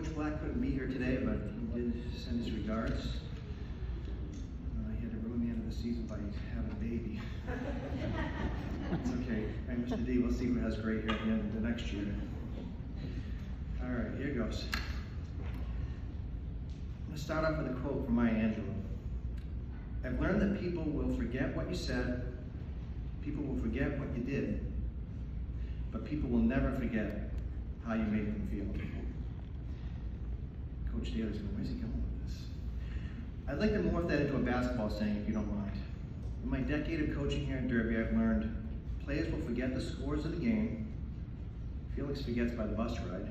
Coach Black couldn't be here today, but he did send his regards. He had to ruin the end of the season by having a baby. It's okay. Right, Mr. D, we'll see who has gray hair at the end of the next year. All right, here goes. I'm going to start off with a quote from Maya Angelou. I've learned that people will forget what you said, people will forget what you did, but people will never forget how you made them feel. Coach Daly's going, where's he going with this? I'd like to morph that into a basketball saying, if you don't mind. In my decade of coaching here in Derby, I've learned players will forget the scores of the game. Felix forgets by the bus ride.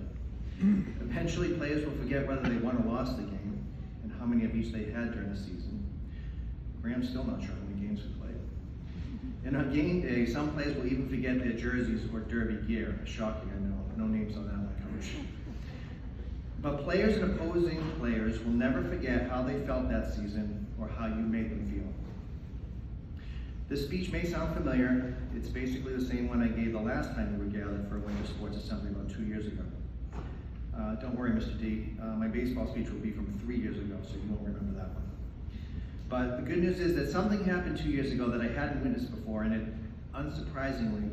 Eventually, players will forget whether they won or lost the game and how many of each they had during the season. Graham's still not sure how many games we played. And on game day, some players will even forget their jerseys or Derby gear. Shocking, I know. No names on that one, Coach. But players and opposing players will never forget how they felt that season or how you made them feel. This speech may sound familiar. It's basically the same one I gave the last time we were gathered for a Winter Sports Assembly about 2 years ago. Don't worry, Mr. D. My baseball speech will be from 3 years ago, so you won't remember that one. But the good news is that something happened 2 years ago that I hadn't witnessed before, and it, unsurprisingly,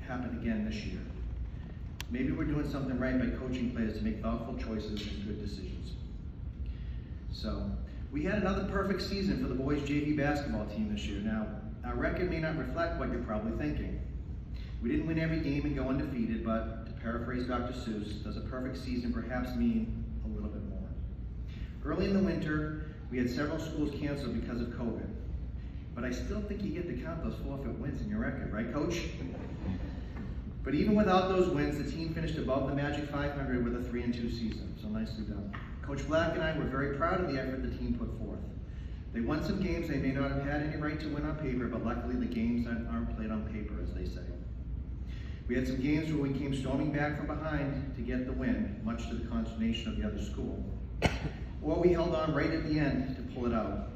happened again this year. Maybe we're doing something right by coaching players to make thoughtful choices and good decisions. So, we had another perfect season for the boys JV basketball team this year. Now, our record may not reflect what you're probably thinking. We didn't win every game and go undefeated, but to paraphrase Dr. Seuss, does a perfect season perhaps mean a little bit more? Early in the winter, we had several schools canceled because of COVID. But I still think you get to count those forfeit wins in your record, right, Coach? But even without those wins, the team finished above the Magic 500 with a 3-2 season, so nicely done. Coach Black and I were very proud of the effort the team put forth. They won some games they may not have had any right to win on paper, but luckily the games aren't played on paper, as they say. We had some games where we came storming back from behind to get the win, much to the consternation of the other school. Or we held on right at the end to pull it out.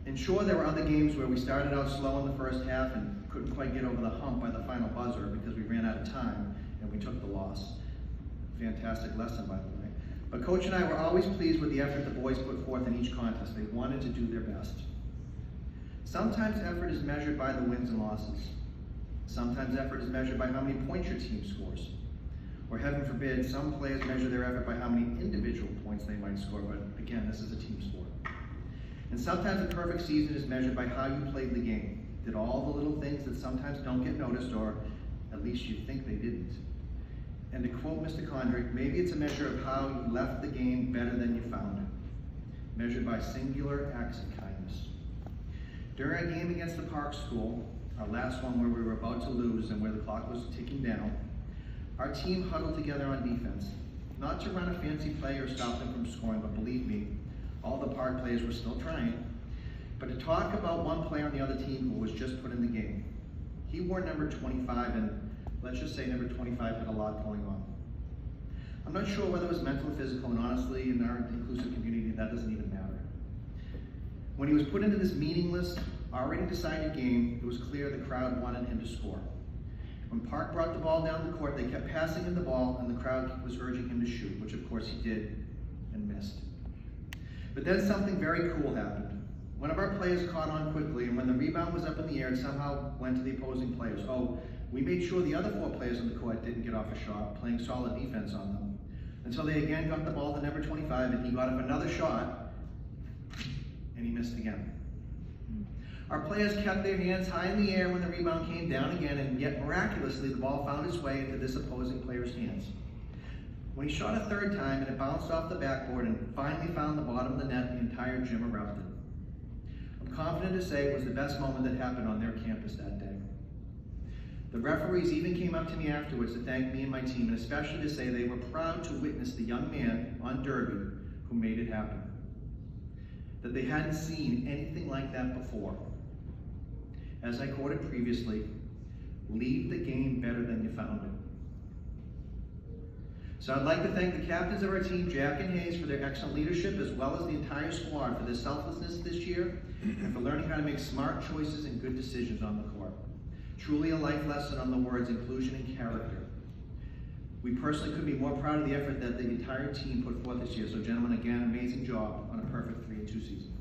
And sure, there were other games where we started out slow in the first half and couldn't quite get over the hump by the final buzzer because we ran out of time and we took the loss. Fantastic lesson, by the way. But Coach and I were always pleased with the effort the boys put forth in each contest. They wanted to do their best. Sometimes effort is measured by the wins and losses. Sometimes effort is measured by how many points your team scores. Or heaven forbid, some players measure their effort by how many individual points they might score, but again, this is a team sport. And sometimes a perfect season is measured by how you played the game. Did all the little things that sometimes don't get noticed, or at least you think they didn't. And to quote Mr. Condrick, maybe it's a measure of how you left the game better than you found it, measured by singular acts of kindness. During our game against the Park School, our last one where we were about to lose and where the clock was ticking down, our team huddled together on defense, not to run a fancy play or stop them from scoring, but believe me, all the Park players were still trying, but to talk about one player on the other team who was just put in the game. He wore number 25, and let's just say number 25 had a lot going on. I'm not sure whether it was mental or physical, and honestly, in our inclusive community, that doesn't even matter. When he was put into this meaningless, already decided game, it was clear the crowd wanted him to score. When Park brought the ball down the court, they kept passing him the ball, and the crowd was urging him to shoot, which of course he did, and missed. But then something very cool happened. One of our players caught on quickly, and when the rebound was up in the air, it somehow went to the opposing players. Oh, we made sure the other 4 players on the court didn't get off a shot, playing solid defense on them. Until they again got the ball to number 25, and he got up another shot, and he missed again. Our players kept their hands high in the air when the rebound came down again, and yet miraculously the ball found its way into this opposing player's hands. When he shot a 3rd time and it bounced off the backboard and finally found the bottom of the net, the entire gym erupted. I'm confident to say it was the best moment that happened on their campus that day. The referees even came up to me afterwards to thank me and my team, and especially to say they were proud to witness the young man on Derby who made it happen. That they hadn't seen anything like that before. As I quoted previously, leave the game better than you found it. So I'd like to thank the captains of our team, Jack and Hayes, for their excellent leadership, as well as the entire squad for their selflessness this year, and for learning how to make smart choices and good decisions on the court. Truly a life lesson on the words inclusion and character. We personally couldn't be more proud of the effort that the entire team put forth this year. So gentlemen, again, amazing job on a perfect 3-2 season.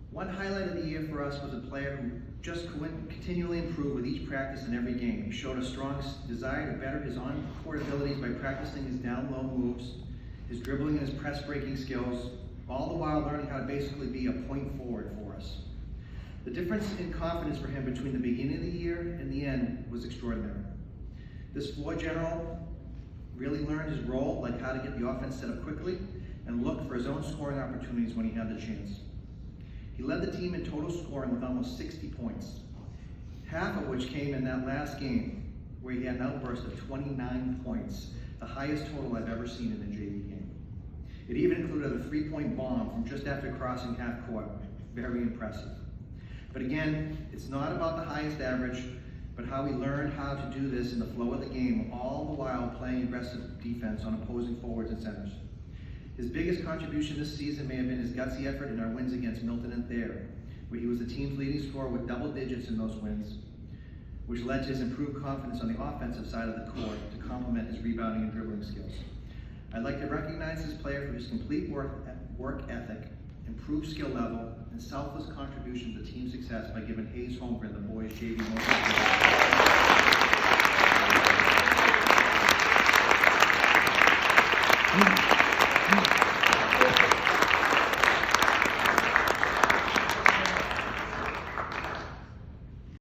One highlight of the year for us was a player who just continually improved with each practice and every game. He showed a strong desire to better his on-court abilities by practicing his down-low moves, his dribbling and his press-breaking skills, all the while learning how to basically be a point forward for us. The difference in confidence for him between the beginning of the year and the end was extraordinary. This floor general really learned his role, like how to get the offense set up quickly and look for his own scoring opportunities when he had the chance. He led the team in total scoring with almost 60 points, half of which came in that last game where he had an outburst of 29 points, the highest total I've ever seen in a JV game. It even included a 3-point bomb from just after crossing half court. Very impressive. But again, it's not about the highest average, but how he learned how to do this in the flow of the game, all the while playing aggressive defense on opposing forwards and centers. His biggest contribution this season may have been his gutsy effort in our wins against Milton and Thayer, where he was the team's leading scorer with double digits in those wins, which led to his improved confidence on the offensive side of the court to complement his rebounding and dribbling skills. I'd like to recognize this player for his complete work ethic, improved skill level, and selfless contribution to team success by giving Hayes Holmgren the boys JV most.